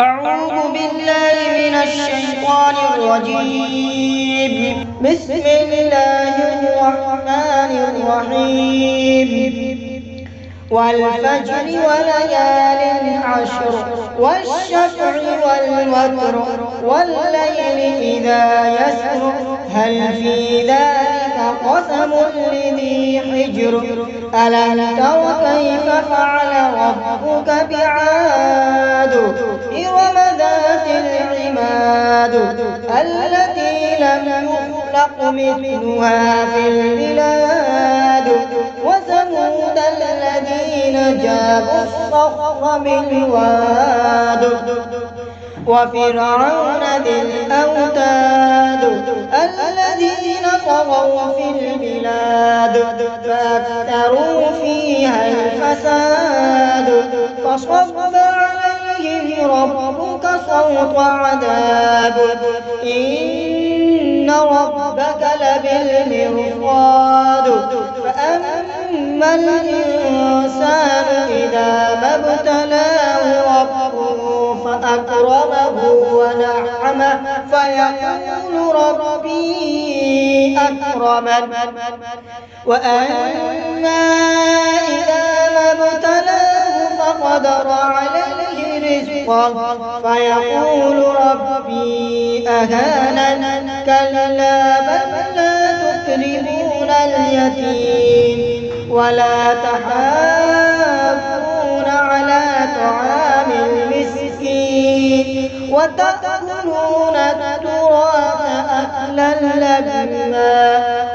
أعوذ بالله من الشيطان الرجيم. بسم الله الرحمن الرحيم. والفجر وليال عشر والشفع والوتر والليل إذا يسر هل في ذلك قسم لذي حجر ألم تر كيف فعل ربك بعاد إرم ذات العماد التي لم يخلق مثلها في البلاد وثمود الذين جابوا الصخر بالواد وفرعون ذي الأوتاد الذين طغوا في البلاد فأكثروا فيها الفساد فصب عليهم ربك صوت عذاب إن ربك لبالمرصاد فأما الإنسان إذا ما ابتلاه ربه فأكرمه ونعمه فيقول ربي أكرمن وأما إذا ما ابتلاه فقدر عليه رزقه فيقول ربي أهانن كلا بل لا تكرمون اليتيم ولا تحاضون على طعام المسكين وتأكلون التراث أكلا لما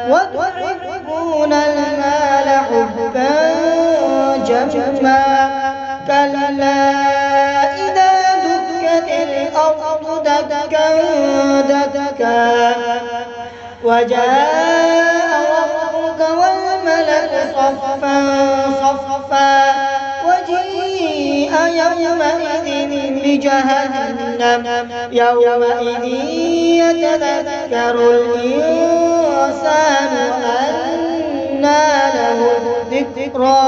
وتحبون المال حبا جما كلا إذا دكت الأرض دكا دكا وجاء ربك والملك صفا صفا وجيء يومئذ بجهنم يومئذ يتذكر الإنسان أنى له الذكرى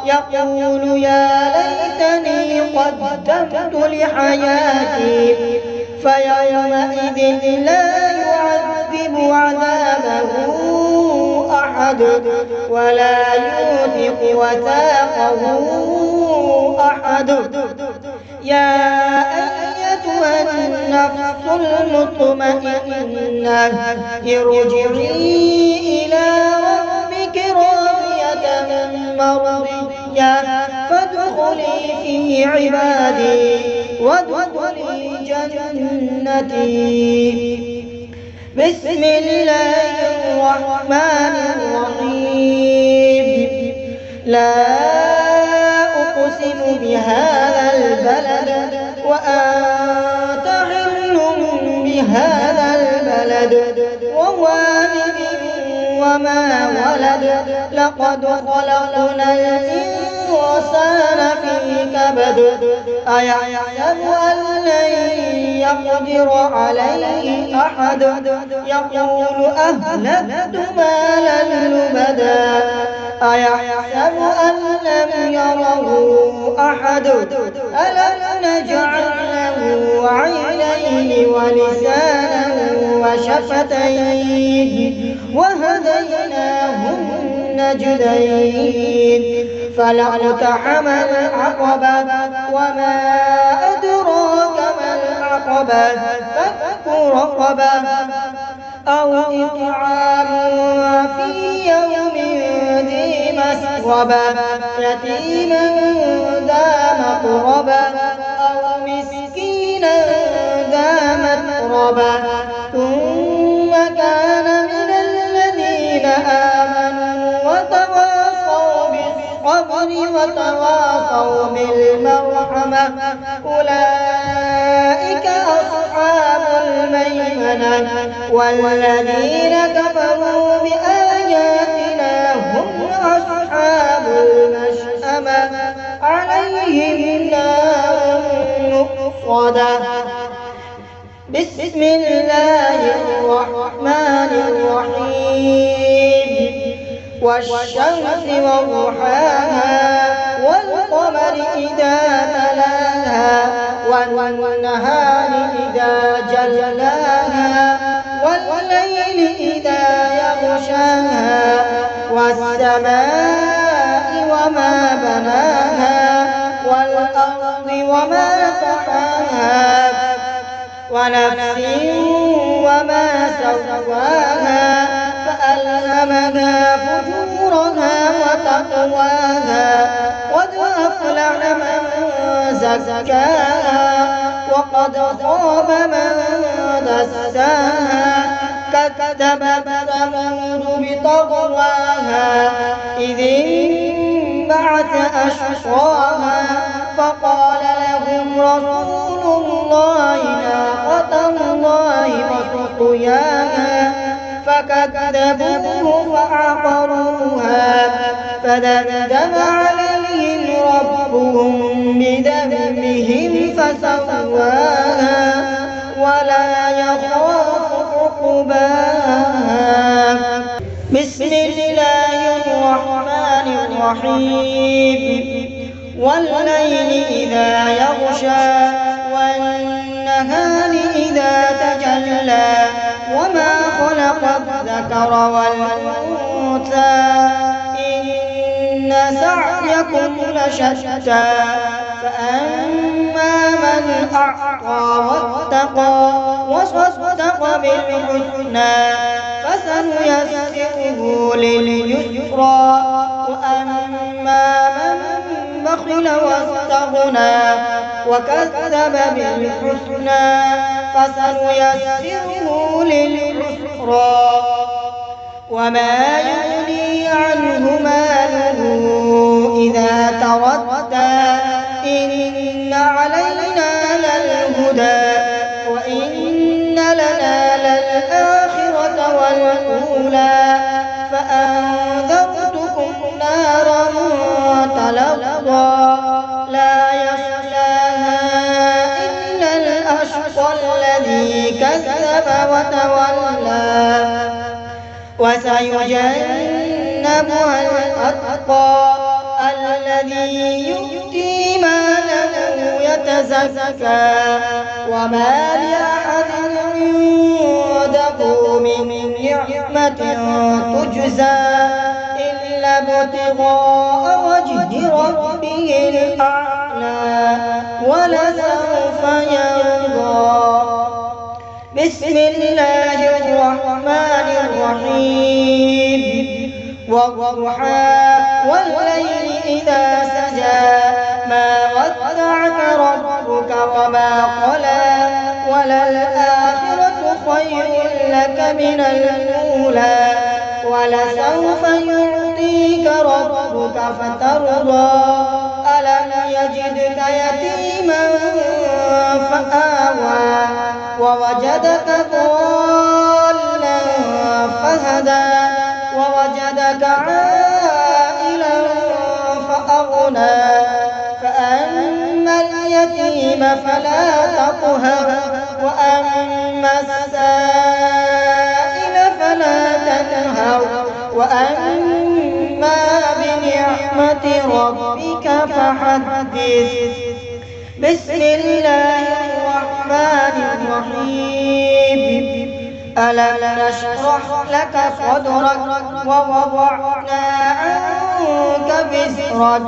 يقول يا ليتني قدمت لحياتي فيومئذ لا يعذب عذابه أحد ولا يوثق وثاقه أحد يا أيتها النفس المطمئنة ارجعي إلى ربك راضية مرضية فادخلي في عبادي وادخلي جنتي بسم الله الرحمن الرحيم لا أقسم بهذا البلد وأنت حل بهذا البلد ووالد وما ولد لقد خلقنا الإنسان في كبد أيحسب أن لن يقدر عليه أحد يقول أهلكت مالا لبدا أيحسب أن لم يره أحد ألم نجعل له عينين ولسانا وشفتين وهديناه النجدين فلاقتحم العقبة وما أدراك ما العقبة فك رقبة أو إطعام في يوم ذي مسغبة يتيما ذا مقربة أو مسكينا ذا متربة ثم كان من الذين آمنوا وتواصوا بالصبر وتواصوا بالمرحمة أولئك أصحاب الميمنة والذين كفروا بآياتنا هم أصحاب المشأمة عليهم نار مؤصدة بسم الله الرحمن الرحيم والشمس وضحاها والقمر إذا تلاها والنهار إذا جلاها والليل إذا يغشاها والسماء وما بناها والأرض وما طحاها ونفس وما سواها فألهمها فجورها وتقواها قد أفلح من زكاها وقد خاب من دساها كذبت ثمود بطغواها إذ انبعث أشقاها فقال لهم رسول الله ناقة الله وسقياها فكذبوه فعقروها فدمدم عليهم ربهم بذنبهم فسواها ولا يخاف عقباها. بسم الله الرحمن الرحيم والليل إذا يغشى والنهار إذا تجلى وما خلق الذكر والأنثى إن سعيكم لشتى فأما من أعطى واتقى وصدق بالحسنى فسنيسره لليسرى وأما من بخل واستغنى وكذب بالحسنى فسنيسره للعسرى وما يغني عنه ماله إذا تردى إن علينا للهدى وإن لنا للآخرة والأولى فأنذرتكم نارا تلظى لا يصلاها إلا الأشقى الذي كذب وتولى وسيجنبها الأتقى الذي يؤتي ماله يتزكى وما لأحد عنده من نعمة تجزى إلا ابتغاء وجه ربه الأعلى ولسوف يرضى. بسم الله الرحمن الرحيم والضحى والليل إذا سجى ما ودعك ربك وما قلى وللآخرة خير لك من الأولى ولسوف يعطيك ربك فترضى ألم يجدك يتيما فآوى ووجدك ضالا فهدى ووجدك عائلا فأغنى فأما اليتيم فلا تقهر وأما السائل فلا تنهر وأما بنعمة ربك فحدث. بسم الله الرحمن الرحيم ألم نشرح لك صدرك ووضعنا عنك وزرك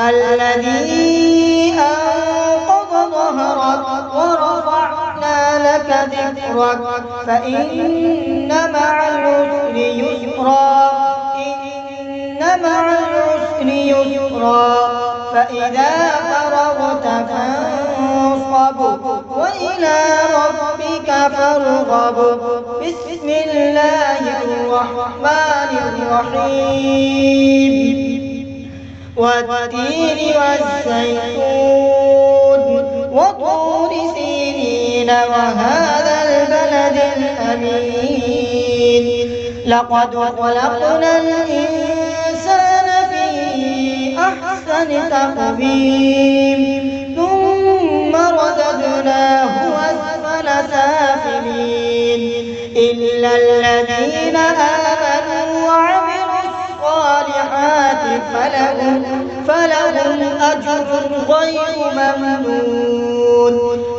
الذي أنقض ظهرك ورفعنا لك ذكرك فإن مع العسر يسرا إن مع العسر يسرا فإذا فرغت فانصب وإلى ربك فارغب. بسم الله الرحمن الرحيم والتين والزيتون وطور سينين وهذا البلد الأمين لقد خلقنا الإنسان في أحسن تقويم ثم رددناه أسفل سافلين إلا الذين آمنوا وعملوا الصالحات فلهم أجر غير ممنون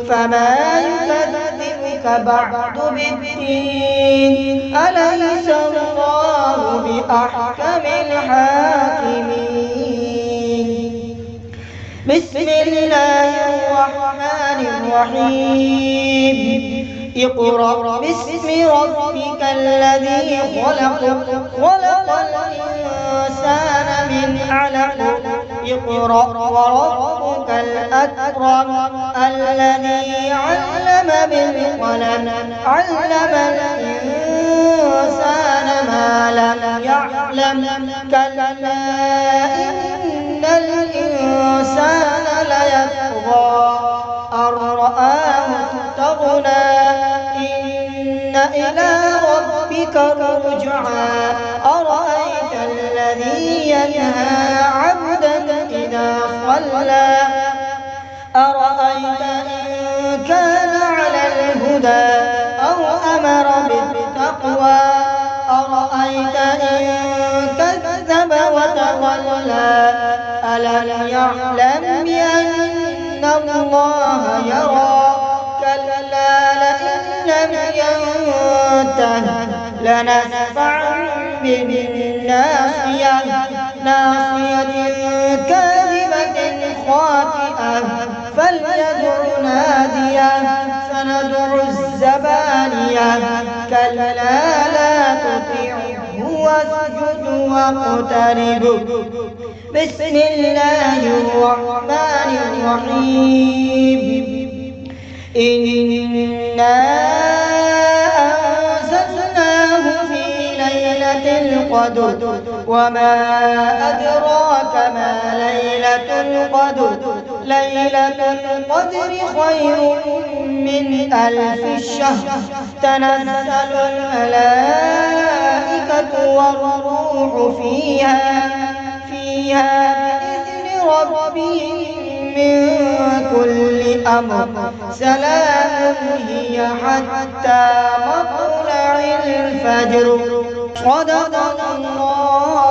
فما يكذبك بعد بالدين أليس الله بأحكم الحاكمين بسم الله الرحمن الرحيم اقرأ باسم ربك الذي خلق الإنسان من علق اقرأ وربك الأكرم الذي علم بالقلم علم الإنسان ما لم يعلم كلا إن الإنسان ليطغى أن رآه استغنى إن إلى ربك الرجعى أرأيت الذي ينهى عبدا إذا صلى أرأيت إن كان على الهدى أو أمر بالتقوى أرأيت إن كذب وتولى ألم يعلم بأن الله يرى كلا لئن لم ينته لنسفعا بالناصية ناصية كاذبة خاطئة فليدع ناديه سندع الزبانية كلا لا تطعه واسجد واقترب بسم الله الرحمن الرحيم إنا أنزلناه في ليلة القدر وما أدراك ما ليلة القدر ليلة القدر خير من 1000 شهر تنزل الملائكة والروح فيها بإذن ربهم من كل أمر سلام هي حتى مطلع الفجر صدق الله